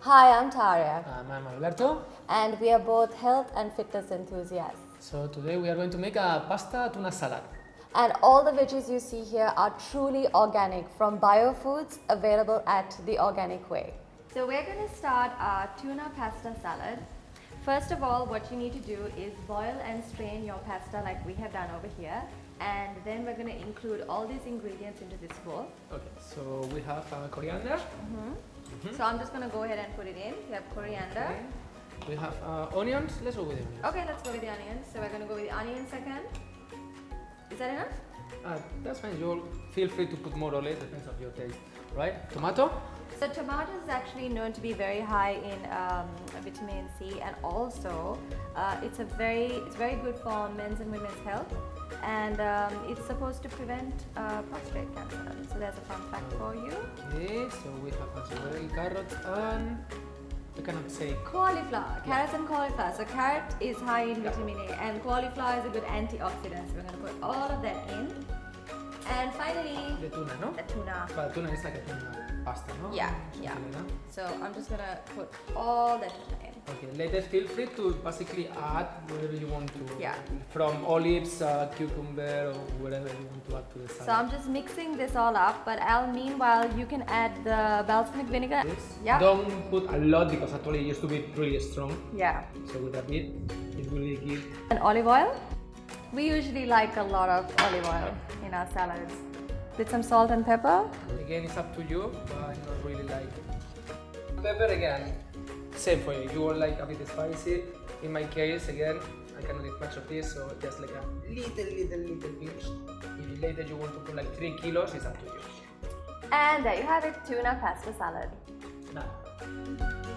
Hi, I'm Taria, I'm Alberto. and we are both health and fitness enthusiasts. So today we are going to make a pasta tuna salad. And all the veggies you see here are truly organic from BioFoods, available at The Organic Way. So we're going to start our tuna pasta salad. First of all, what you need to do is boil and strain your pasta like we have done over here. And then we're going to include all these ingredients into this bowl. Okay, so we have coriander. So I'm just going to go ahead and put it in. We have coriander. Okay. We have onions. Let's go with the onions. Okay, let's go with the onions. So we're going to go with the onions second. Is that enough? That's fine. You feel free to put more or less, depends on your taste. Right? Tomato. So tomato is actually known to be very high in vitamin C, and also it's very good for men's and women's health, and it's supposed to prevent prostate cancer. So there's a fun fact for you. Okay, so we have as well carrots and I cannot say Cauliflower, carrots and cauliflower. So carrot is high in vitamin A, and cauliflower is a good antioxidant. So we're going to put all of that in. And finally, the tuna, no? the tuna. But tuna is like a tuna pasta, no? Yeah, Something yeah. like that. So I'm just gonna put all that tuna in. Okay, later feel free to basically add whatever you want to. Yeah. From olives, cucumber, or whatever you want to add to the salad. So I'm just mixing this all up, but meanwhile you can add the balsamic vinegar. Yes. Yeah. Don't put a lot because actually it used to be really strong. Yeah. So with a bit, it will give. And olive oil. We usually like a lot of olive oil in our salads. With some salt and pepper. Again, it's up to you, but I don't really like pepper again. Same for you. You will like a bit spicy. In my case, again, I cannot eat much of this, so just like a little pinch. If later you want to put like 3 kilos, it's up to you. And there you have it, tuna pasta salad. Done.